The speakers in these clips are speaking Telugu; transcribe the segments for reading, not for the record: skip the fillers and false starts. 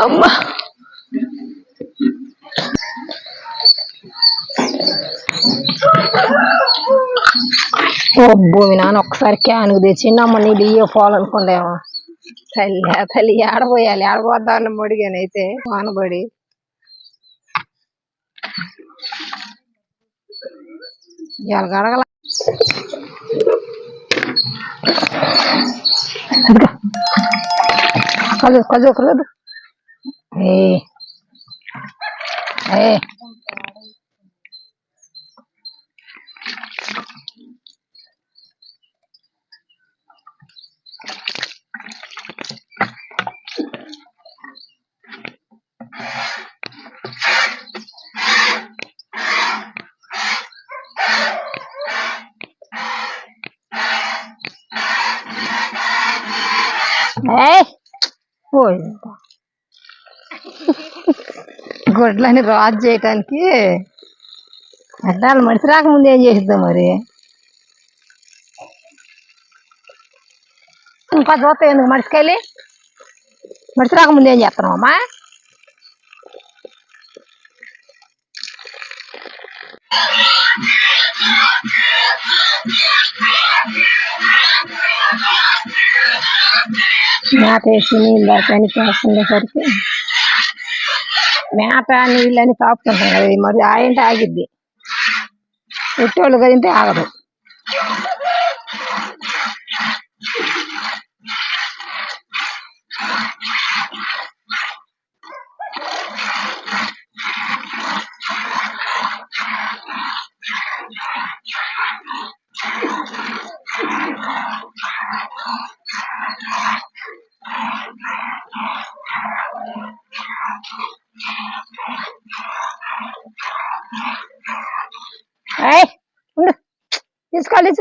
అమ్మా భూమి నాన్న ఒక్కసారి క్యాన్కు తెచ్చిండమ్మ నీళ్ళు ఇయ్య పోవాలనుకుండేమో తల్లి తల్లి ఏడబోయాలి ఏడబోద్దాన్ని మొడిగానైతే వానబడి ఇవాళ గడగల కలదు కలదు కలదు ఏ గుడ్లని రాజు చేయటానికి అడ్డాలు మడిసి రాకముందు ఏం చేసిద్దాం మరి ఇంకా చూస్తా ఎందుకు మడిసికెళ్ళి మడిసి రాకముందు ఏం చేస్తున్నావు అమ్మా మేత వేసి నీళ్ళు అని చేస్తుండేసరికి మేత నీళ్ళని తాపుతుంటాం కదా మరి ఆయంటే ఆగిద్ది పెట్టేవాళ్ళు కదింటే ఆగదు తీసుకోవాలి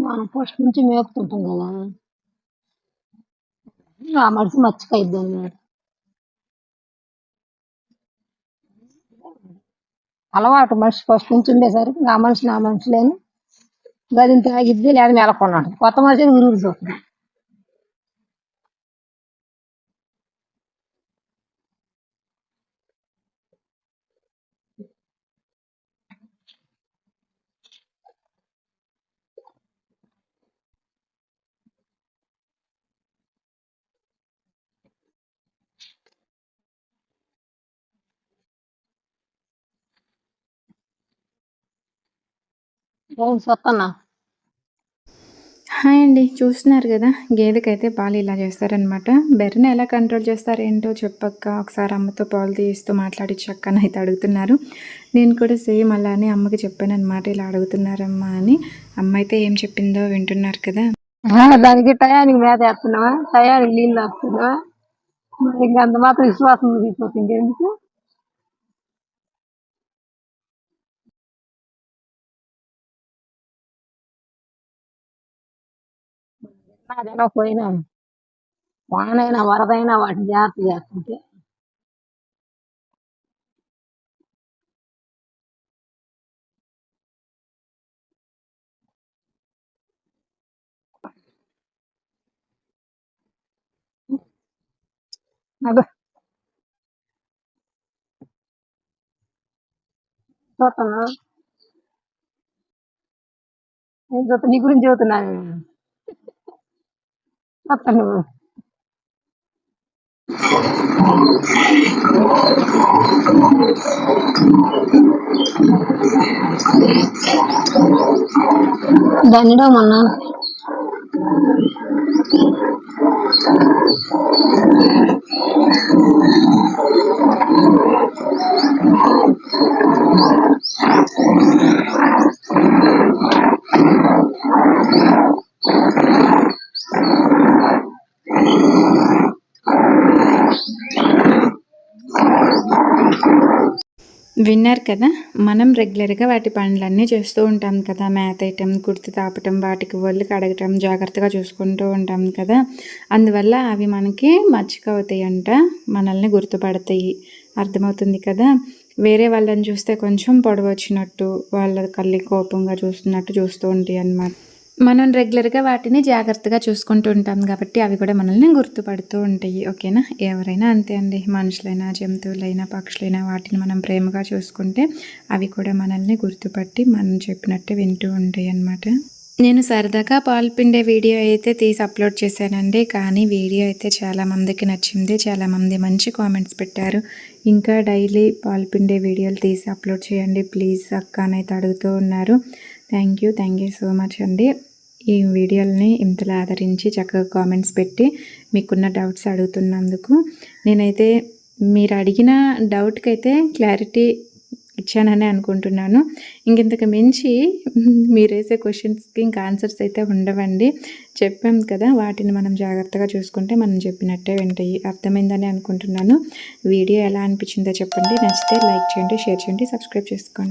మనం ఫస్ట్ నుంచి మేపుతుంటాం కదా ఆ మనిషి మర్చిపోయిద్ది అన్నమాట అలవాటు మనిషి ఫస్ట్ నుంచి ఉండేసరికి ఆ మనిషి నా మనిషిలేని గదిని తాగిద్ది లేదా నెలకొన్నాడు కొత్త మనిషిని గురువులు చూస్తుంది సొత్తన్నా హాయ్ అండి, చూస్తున్నారు కదా గేదెకైతే పాలు ఇలా చేస్తారనమాట. బెర్రని ఎలా కంట్రోల్ చేస్తారేంటో చెప్పక్క, ఒకసారి అమ్మతో పాలు తీస్తూ మాట్లాడించక్క అని అయితే అడుగుతున్నారు. నేను కూడా సేమ్ అలానే అమ్మకి చెప్పాను అనమాట, ఇలా అడుగుతున్నారమ్మా అని. అమ్మ అయితే ఏం చెప్పిందో వింటున్నారు కదా. దానికి టయానికి మేత వేస్తున్నావా, టయానికి నీళ్ళు వేస్తున్నావా, ఇంకా అంత మాత్రం విశ్వాసం తీసిపోతుంది ఎందుకు అదేనా పోయినా వానైనా వరదైనా వాటిని జాగ్రత్త చేస్తుంటే నాకు చూస్తున్నా నేను చూస్తా నీ గురించి చెబుతున్నాను చూస్తా నువ్వు దండ మొన్న విన్నారు కదా, మనం రెగ్యులర్గా వాటి పనులన్నీ చేస్తూ ఉంటాం కదా, మేత వేయటం, కుర్తి తాపటం, వాటికి ఒళ్ళు కడగటం, జాగ్రత్తగా చూసుకుంటూ ఉంటాం కదా. అందువల్ల అవి మనకి మచ్చిక అవుతాయంట, మనల్ని గుర్తుపడతాయి. అర్థమవుతుంది కదా. వేరే వాళ్ళని చూస్తే కొంచెం పొడవు వచ్చినట్టు, వాళ్ళ కళ్ళు కోపంగా చూస్తున్నట్టు చూస్తూ ఉంటాయి అన్నమాట. మనం రెగ్యులర్గా వాటిని జాగ్రత్తగా చూసుకుంటూ ఉంటాం కాబట్టి అవి కూడా మనల్ని గుర్తుపడుతూ ఉంటాయి. ఓకేనా. ఎవరైనా అంతే అండి, మనుషులైనా జంతువులైనా పక్షులైనా వాటిని మనం ప్రేమగా చూసుకుంటే అవి కూడా మనల్ని గుర్తుపట్టి మనం చెప్పినట్టే వింటూ ఉంటాయి అన్నమాట. నేను సరదాగా పాలు పిండే వీడియో అయితే తీసి అప్లోడ్ చేశానండి, కానీ వీడియో అయితే చాలామందికి నచ్చింది. చాలామంది మంచి కామెంట్స్ పెట్టారు. ఇంకా డైలీ పాలు పిండే వీడియోలు తీసి అప్లోడ్ చేయండి ప్లీజ్ అక్క అనైతే అడుగుతూ ఉన్నారు. థ్యాంక్ యూ సో మచ్ అండి. ఈ వీడియోని ఇంతలా ఆదరించి చక్కగా కామెంట్స్ పెట్టి మీకున్న డౌట్స్ అడుగుతున్నందుకు. నేనైతే మీరు అడిగిన డౌట్కి అయితే క్లారిటీ ఇచ్చానని అనుకుంటున్నాను. ఇంకెంతకు మించి మీరు వేసే క్వశ్చన్స్కి ఇంకా ఆన్సర్స్ అయితే ఉండవండి. చెప్పాం కదా, వాటిని మనం జాగ్రత్తగా చూసుకుంటే మనం చెప్పినట్టే వింటాయి. అర్థమైందని అనుకుంటున్నాను. వీడియో ఎలా అనిపించిందో చెప్పండి. నచ్చితే లైక్ చేయండి, షేర్ చేయండి, సబ్స్క్రైబ్ చేసుకోండి.